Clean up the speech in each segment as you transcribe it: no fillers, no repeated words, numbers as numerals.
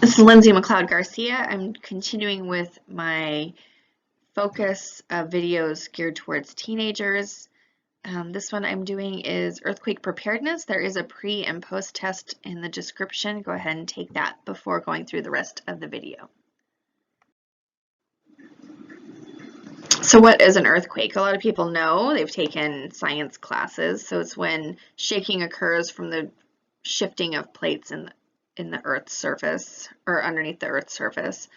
This is Lindsay McLeod Garcia. I'm continuing with my focus of videos geared towards teenagers. This one I'm doing is earthquake preparedness. There is a pre and post test in the description. Go ahead and take that before going through the rest of the video. So what is an earthquake? A lot of people know, they've taken science classes. So it's when shaking occurs from the shifting of plates in the Earth's surface or underneath the Earth's surface.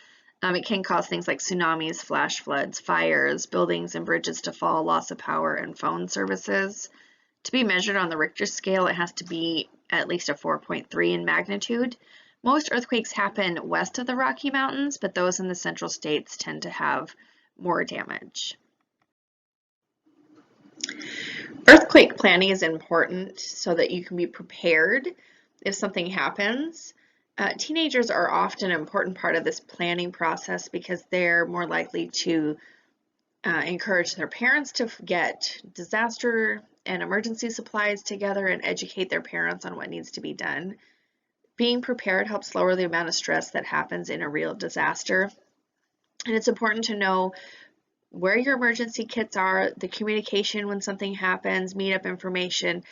It can cause things like tsunamis, flash floods, fires, buildings and bridges to fall, loss of power, and phone services. To be measured on the Richter scale, it has to be at least a 4.3 in magnitude. Most earthquakes happen west of the Rocky Mountains, but those in the central states tend to have more damage. Earthquake planning is important so that you can be prepared if something happens. Teenagers are often an important part of this planning process because they're more likely to encourage their parents to get disaster and emergency supplies together and educate their parents on what needs to be done. Being prepared helps lower the amount of stress that happens in a real disaster. And it's important to know where your emergency kits are, the communication when something happens, meetup information,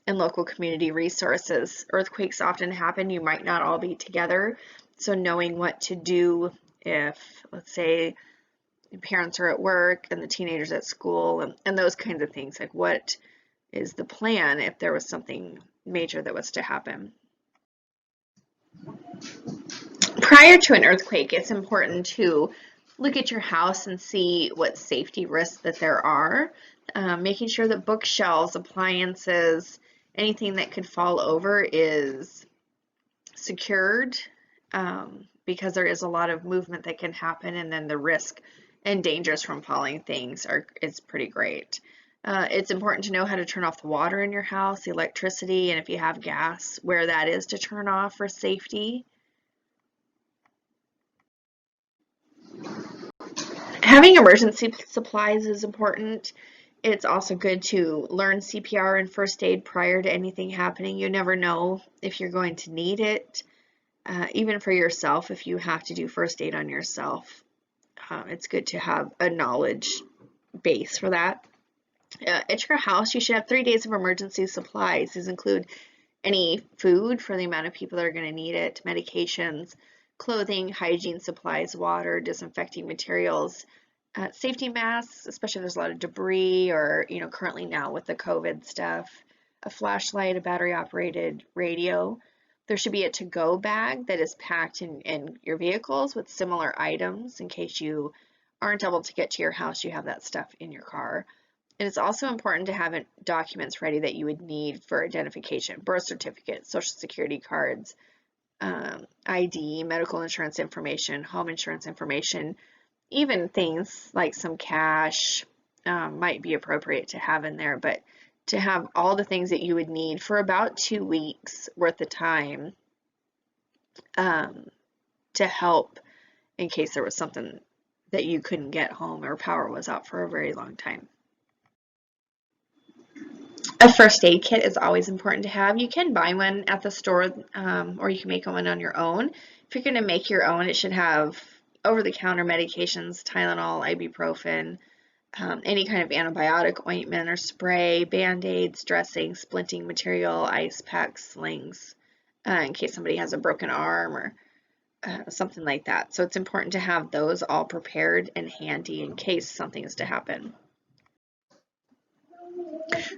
and local community resources. Earthquakes often happen, you might not all be together, so knowing what to do if, let's say, parents are at work and the teenagers at school and those kinds of things, like what is the plan if there was something major that was to happen. Prior to an earthquake, it's important to look at your house and see what safety risks that there are, making sure that bookshelves, appliances, anything that could fall over is secured, because there is a lot of movement that can happen, and then the risk and dangers from falling things is pretty great. It's important to know how to turn off the water in your house, the electricity, and if you have gas, where that is to turn off for safety. Having emergency supplies is important. It's also good to learn CPR and first aid prior to anything happening. You never know if you're going to need it, even for yourself, if you have to do first aid on yourself. It's good to have a knowledge base for that. At your house, you should have 3 days of emergency supplies. These include any food for the amount of people that are going to need it, medications, clothing, hygiene supplies, water, disinfecting materials, safety masks, especially if there's a lot of debris or, currently now with the COVID stuff, a flashlight, a battery operated radio. There should be a to-go bag that is packed in your vehicles with similar items in case you aren't able to get to your house, you have that stuff in your car. And it's also important to have documents ready that you would need for identification: birth certificate, social security cards, ID, medical insurance information, home insurance information, even things like some cash might be appropriate to have in there, but to have all the things that you would need for about 2 weeks worth of time to help in case there was something that you couldn't get home or power was out for a very long time. A first aid kit is always important to have. You can buy one at the store, or you can make one on your own. If you're going to make your own, it should have over-the-counter medications, Tylenol, ibuprofen, any kind of antibiotic ointment or spray, Band-Aids, dressing, splinting material, ice packs, slings, in case somebody has a broken arm or something like that. So it's important to have those all prepared and handy in case something is to happen.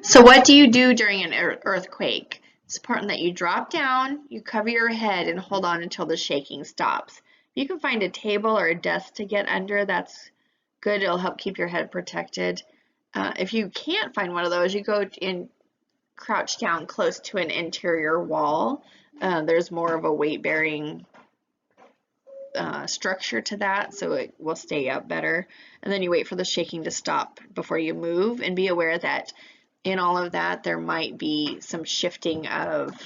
So what do you do during an earthquake? It's important that you drop down, you cover your head, and hold on until the shaking stops. You can find a table or a desk to get under. That's good. It'll help keep your head protected. If you can't find one of those, you go and crouch down close to an interior wall. There's more of a weight-bearing structure to that, so it will stay up better. And then you wait for the shaking to stop before you move, and be aware that in all of that there might be some shifting of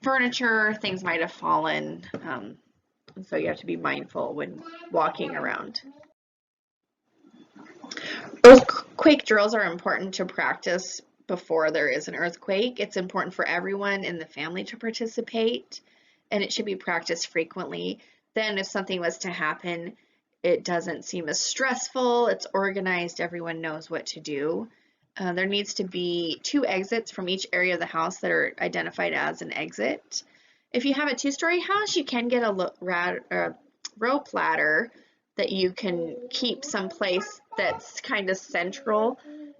furniture, things might have fallen, so you have to be mindful when walking around. Earthquake drills are important to practice before there is an earthquake. It's important for everyone in the family to participate. and it should be practiced frequently. Then if something was to happen, it doesn't seem as stressful, it's organized, everyone knows what to do. There needs to be 2 exits from each area of the house that are identified as an exit. If you have a 2-story house, you can get a rope ladder that you can keep someplace that's kind of central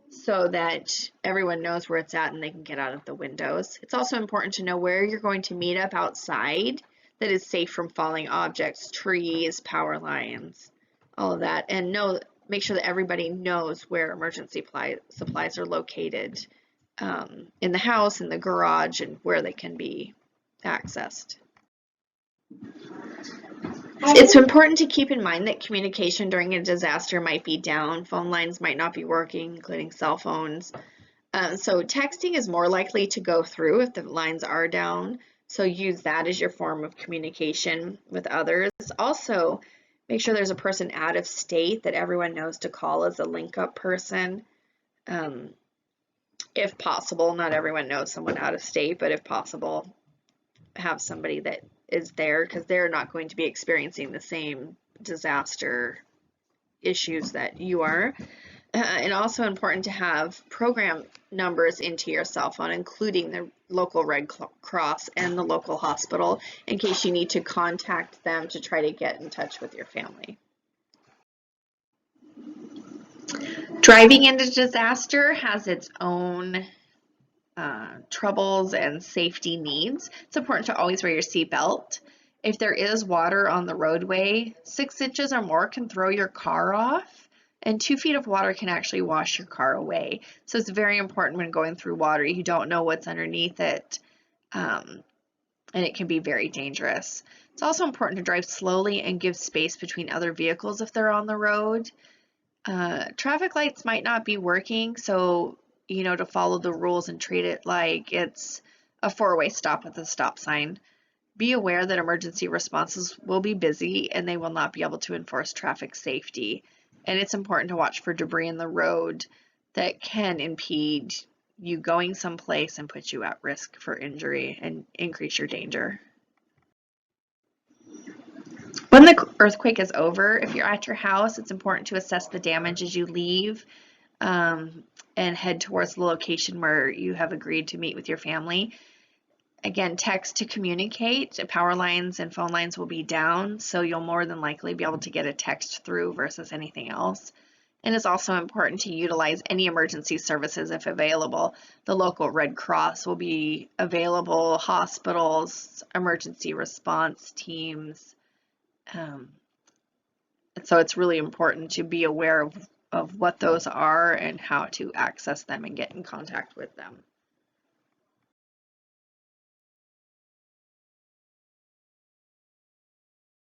so that everyone knows where it's at and they can get out of the windows. It's also important to know where you're going to meet up outside that is safe from falling objects, trees, power lines, all of that, and make sure that everybody knows where emergency supplies are located in the house, in the garage, and where they can be accessed. It's important to keep in mind that communication during a disaster might be down. Phone lines might not be working, including cell phones. So texting is more likely to go through if the lines are down. So use that as your form of communication with others. Also, make sure there's a person out of state that everyone knows to call as a link-up person. If possible, not everyone knows someone out of state, but if possible, have somebody that is there because they're not going to be experiencing the same disaster issues that you are. And also important to have program numbers into your cell phone, including the local Red Cross and the local hospital, in case you need to contact them to try to get in touch with your family. Driving into disaster has its own troubles and safety needs. It's important to always wear your seatbelt. If there is water on the roadway, 6 inches or more can throw your car off, and 2 feet of water can actually wash your car away. So it's very important when going through water. You don't know what's underneath it, and it can be very dangerous. It's also important to drive slowly and give space between other vehicles if they're on the road. Traffic lights might not be working, so to follow the rules and treat it like it's a 4-way stop with a stop sign. Be aware that emergency responses will be busy and they will not be able to enforce traffic safety. And it's important to watch for debris in the road that can impede you going someplace and put you at risk for injury and increase your danger. When the earthquake is over, if you're at your house, it's important to assess the damage as you leave and head towards the location where you have agreed to meet with your family. Again, text to communicate. Power lines and phone lines will be down, so you'll more than likely be able to get a text through versus anything else. And it's also important to utilize any emergency services if available. The local Red Cross will be available, hospitals, emergency response teams. So it's really important to be aware of what those are and how to access them and get in contact with them.